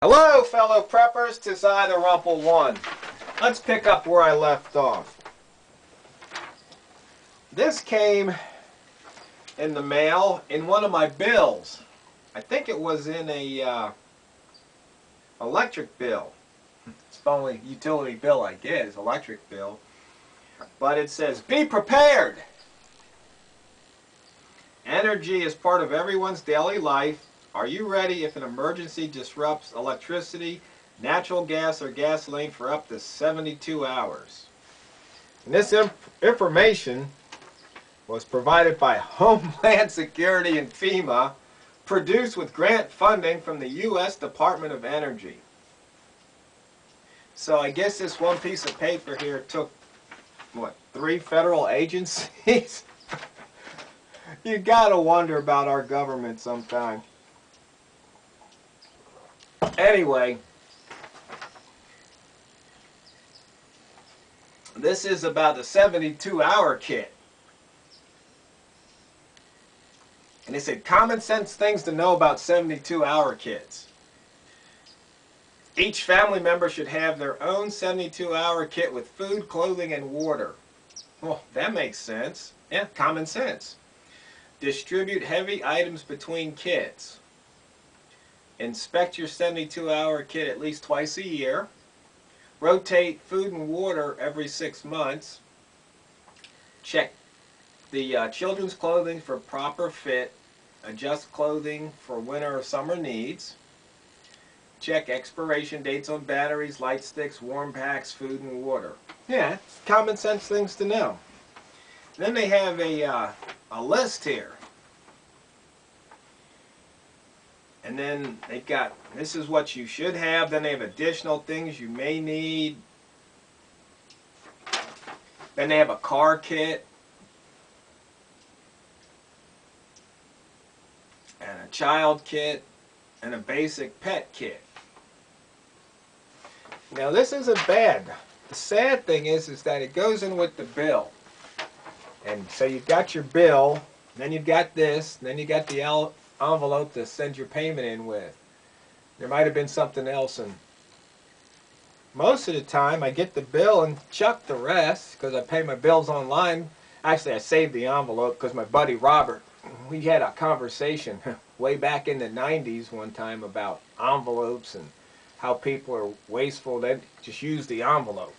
Hello, fellow preppers. 'Tis I, the Rumpled One. Let's pick up where I left off. This came in the mail in one of my bills. I think it was in a electric bill. It's the only utility bill I get is electric bill. But it says, "Be prepared." Energy is part of everyone's daily life. Are you ready if an emergency disrupts electricity, natural gas, or gasoline for up to 72 hours? And this information was provided by Homeland Security and FEMA, produced with grant funding from the U.S. Department of Energy. So I guess this one piece of paper here took, what, 3 federal agencies? You gotta wonder about our government sometime. Anyway, this is about the 72-hour kit. And they said common sense things to know about 72-hour kits. Each family member should have their own 72-hour kit with food, clothing, and water. Well, that makes sense. Yeah, common sense. Distribute heavy items between kits. Inspect your 72-hour kit at least twice a year. Rotate food and water every 6 months. Check the children's clothing for proper fit. Adjust clothing for winter or summer needs. Check expiration dates on batteries, light sticks, warm packs, food, and water. Yeah, it's common sense things to know. Then they have a list here. And then they've got, this is what you should have. Then they have additional things you may need. Then they have a car kit. And a child kit. And a basic pet kit. Now this isn't bad. The sad thing is that it goes in with the bill. And so you've got your bill. Then you've got this. Then you got the envelope to send your payment in with. There might have been something else, and most of the time I get the bill and chuck the rest because I pay my bills online. Actually, I saved the envelope because my buddy Robert, we had a conversation way back in the 90s one time about envelopes and how people are wasteful. They just use the envelope.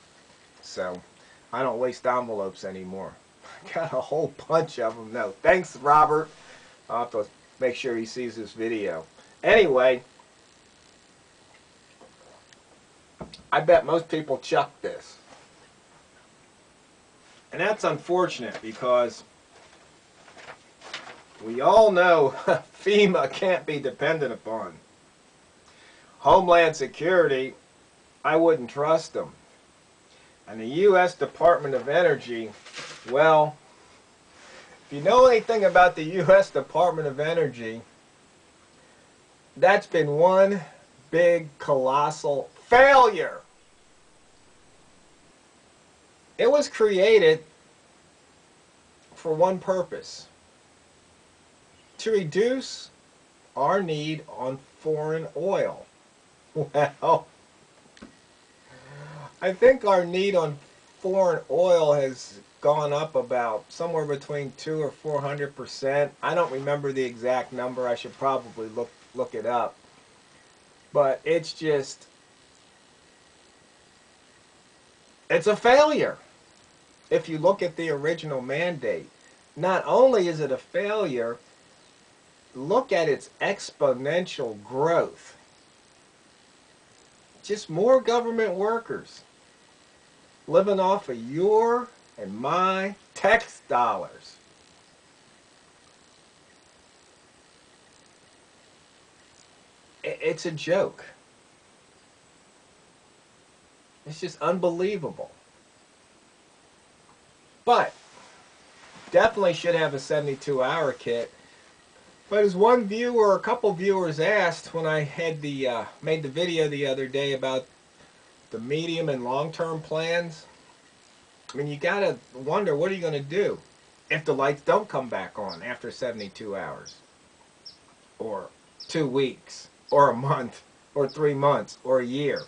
So I don't waste envelopes anymore. I got a whole bunch of them. No, thanks, Robert. I'll have to make sure he sees this video. Anyway, I bet most people chuck this. And that's unfortunate because we all know FEMA can't be depended upon. Homeland Security, I wouldn't trust them. And the U.S. Department of Energy, well, if you know anything about the U.S. Department of Energy, that's been one big, colossal failure. It was created for one purpose: to reduce our need on foreign oil. Well, I think our need on foreign oil has gone up about somewhere between 200 or 400%. I don't remember the exact number. I should probably look it up. But it's just, it's a failure. If you look at the original mandate, not only is it a failure, look at its exponential growth. Just more government workers living off of your and my tax dollars. It's a joke. It's just unbelievable. But definitely should have a 72-hour kit. But as one viewer or a couple viewers asked when I had made the video the other day about the medium and long-term plans, I mean, you gotta wonder, what are you gonna do if the lights don't come back on after 72 hours? Or 2 weeks? Or a month? or 3 months or a year.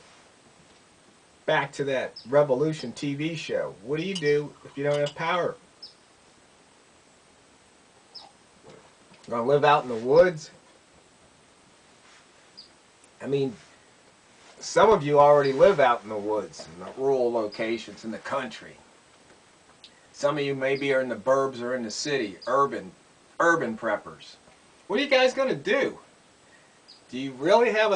Back to that Revolution TV show. What do you do if you don't have power? You're going to live out in the woods? I mean, some of you already live out in the woods, in the rural locations, in the country. Some of you maybe are in the burbs or in the city, urban preppers. What are you guys going to do? Do you really have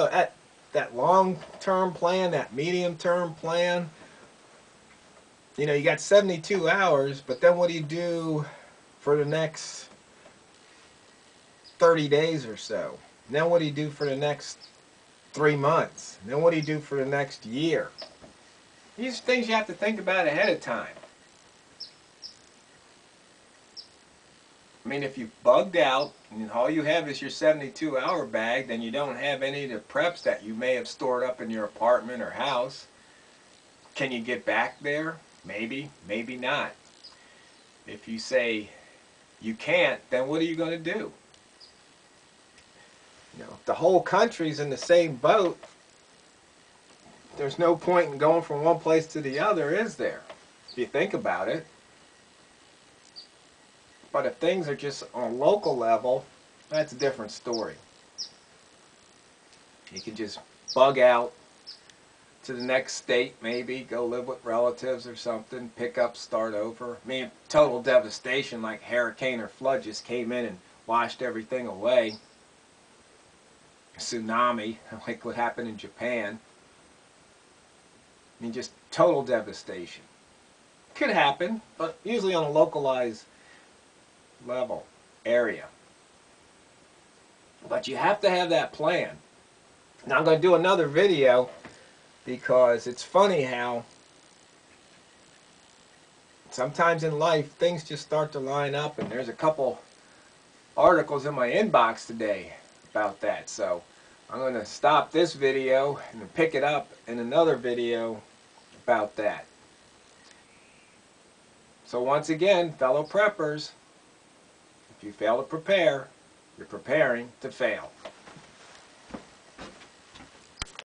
that long-term plan, that medium-term plan? You know, you got 72 hours, but then what do you do for the next 30 days or so? And then what do you do for the next 3 months? And then what do you do for the next year? These are things you have to think about ahead of time. I mean, if you've bugged out and all you have is your 72-hour bag, then you don't have any of the preps that you may have stored up in your apartment or house. Can you get back there? Maybe, maybe not. If you say you can't, then what are you going to do? You know, if the whole country's in the same boat, there's no point in going from one place to the other, is there? If you think about it. But if things are just on a local level, that's a different story. You can just bug out to the next state, maybe, go live with relatives or something, pick up, start over. I mean, total devastation like hurricane or flood just came in and washed everything away. Tsunami, like what happened in Japan. I mean, just total devastation. Could happen, but usually on a localized level, area. But you have to have that plan. Now I'm going to do another video because it's funny how sometimes in life things just start to line up, and there's a couple articles in my inbox today about that. So I'm going to stop this video and then pick it up in another video about that. So once again, fellow preppers, if you fail to prepare, you're preparing to fail.